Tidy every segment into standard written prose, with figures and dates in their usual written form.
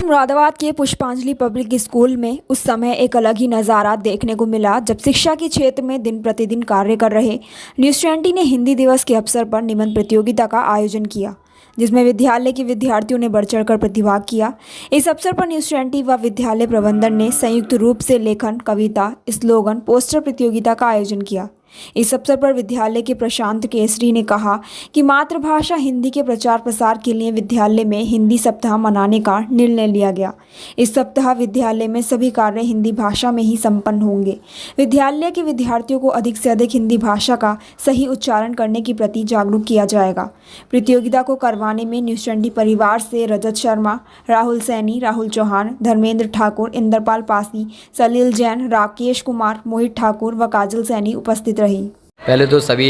मुरादाबाद के पुष्पांजलि public school में उस समय एक अलग ही नज़ारा देखने को मिला जब शिक्षा के क्षेत्र में दिन प्रतिदिन कार्य कर रहे न्यूज़ 20 ने हिंदी दिवस के अवसर पर निबंध प्रतियोगिता का आयोजन किया, जिसमें विद्यालय के विद्यार्थियों ने बढ़ चढ़कर प्रतिभाग किया। इस अवसर पर न्यूज़ 20 व विद्यालय प्रबंधन ने संयुक्त रूप से लेखन, कविता, स्लोगन, पोस्टर प्रतियोगिता का आयोजन किया। इस अवसर पर विद्यालय के प्रशांत केसरी ने कहा कि मातृभाषा हिंदी के प्रचार प्रसार के लिए विद्यालय में हिंदी सप्ताह मनाने का निर्णय लिया गया। इस सप्ताह विद्यालय में सभी कार्य हिंदी भाषा में ही संपन्न होंगे। विद्यालय के विद्यार्थियों को अधिक से अधिक हिंदी भाषा का सही उच्चारण करने के प्रति जागरूक किया जाएगा। प्रतियोगिता को करवाने में न्यूज़ 20 परिवार से रजत शर्मा, राहुल सैनी, राहुल चौहान, धर्मेंद्र ठाकुर, इंद्रपाल पासी, सलील जैन, राकेश कुमार, मोहित ठाकुर व काजल सैनी उपस्थित रही। पहले तो सभी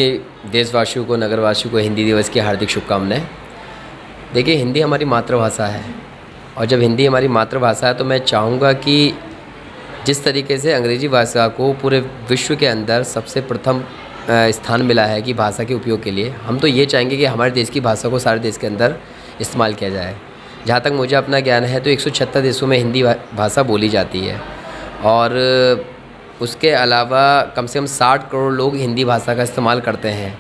देशवासियों को, नगरवासियों को हिंदी दिवस की हार्दिक शुभकामनाएं। देखिए, हिंदी हमारी मातृभाषा है और जब हिंदी हमारी मातृभाषा है तो मैं चाहूँगा कि जिस तरीके से अंग्रेज़ी भाषा को पूरे विश्व के अंदर सबसे प्रथम स्थान मिला है कि भाषा के उपयोग के लिए, हम तो ये चाहेंगे कि हमारे देश की भाषा को सारे देश के अंदर इस्तेमाल किया जाए। जहाँ तक मुझे अपना ज्ञान है तो 176 देशों में हिंदी भाषा बोली जाती है और उसके अलावा कम से कम 60 करोड़ लोग हिंदी भाषा का इस्तेमाल करते हैं।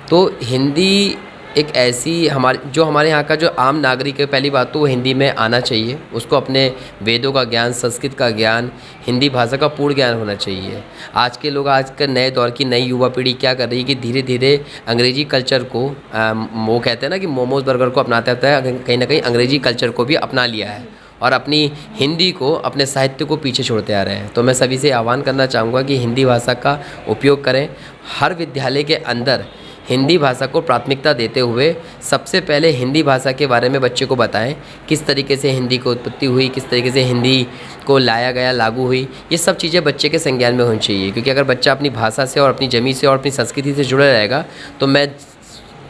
तो हिंदी एक ऐसी हमारे यहाँ का जो आम नागरिक है, पहली बात तो वो हिंदी में आना चाहिए, उसको अपने वेदों का ज्ञान, संस्कृत का ज्ञान, हिंदी भाषा का पूर्ण ज्ञान होना चाहिए। आज के लोग, आज के नए दौर की नई युवा पीढ़ी क्या कर रही है कि धीरे धीरे अंग्रेज़ी कल्चर को वो कहते हैं ना कि मोमोज बर्गर को अपनाते हैं, कहीं ना कहीं अंग्रेज़ी कल्चर को भी अपना लिया है और अपनी हिंदी को, अपने साहित्य को पीछे छोड़ते आ रहे हैं। तो मैं सभी से आह्वान करना चाहूँगा कि हिंदी भाषा का उपयोग करें। हर विद्यालय के अंदर हिंदी भाषा को प्राथमिकता देते हुए सबसे पहले हिंदी भाषा के बारे में बच्चे को बताएं, किस तरीके से हिंदी की उत्पत्ति हुई, किस तरीके से हिंदी को लाया गया, लागू हुई। ये सब चीज़ें बच्चे के संज्ञान में होनी चाहिए, क्योंकि अगर बच्चा अपनी भाषा से और अपनी ज़मीन से और अपनी संस्कृति से जुड़ा रहेगा तो मैं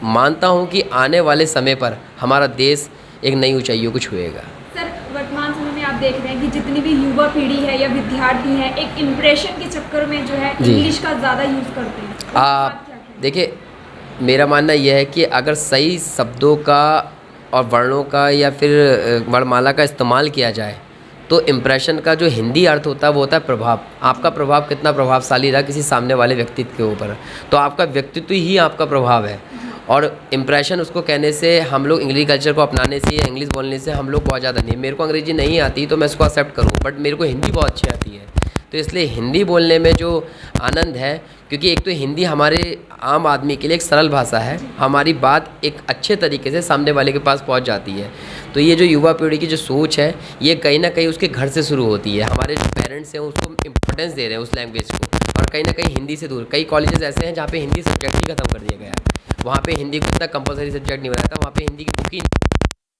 मानता हूँ कि आने वाले समय पर हमारा देश एक नई ऊँचाइयों को छुएगा। वर्तमान समय में आप देख रहे हैं कि जितनी भी युवा पीढ़ी है या विद्यार्थी हैं, एक इम्प्रेशन के चक्कर में जो है इंग्लिश का ज़्यादा यूज़ करते हैं। आप देखिए, मेरा मानना यह है कि अगर सही शब्दों का और वर्णों का या फिर वर्णमाला का इस्तेमाल किया जाए तो इम्प्रेशन का जो हिंदी अर्थ होता है वो होता है प्रभाव। आपका प्रभाव कितना प्रभावशाली रहा किसी सामने वाले व्यक्तित्व के ऊपर, तो आपका व्यक्तित्व ही आपका प्रभाव है। और इम्प्रेशन उसको कहने से, हम लोग इंग्लिश कल्चर को अपनाने से या इंग्लिश बोलने से हम लोग बहुत ज़्यादा नहीं, मेरे को अंग्रेज़ी नहीं आती तो मैं इसको एक्सेप्ट करूँ, बट मेरे को हिंदी बहुत अच्छी आती है। तो इसलिए हिंदी बोलने में जो आनंद है, क्योंकि एक तो हिंदी हमारे आम आदमी के लिए एक सरल भाषा है, हमारी बात एक अच्छे तरीके से सामने वाले के पास पहुंच जाती है। तो ये जो युवा पीढ़ी की जो सोच है, ये कहीं ना कहीं उसके घर से शुरू होती है। हमारे जो पेरेंट्स हैं उसको इम्पोर्टेंस दे रहे हैं उस लैंग्वेज को, और कहीं ना कहीं हिंदी से दूर। कई कॉलेजेस ऐसे हैं जहाँ पे हिंदी सब्जेक्ट ही खत्म कर दिया गया है, वहाँ पे हिंदी को इतना कंपलसरी सब्जेक्ट नहीं बनाया था, वहाँ पे हिंदी की बुक ही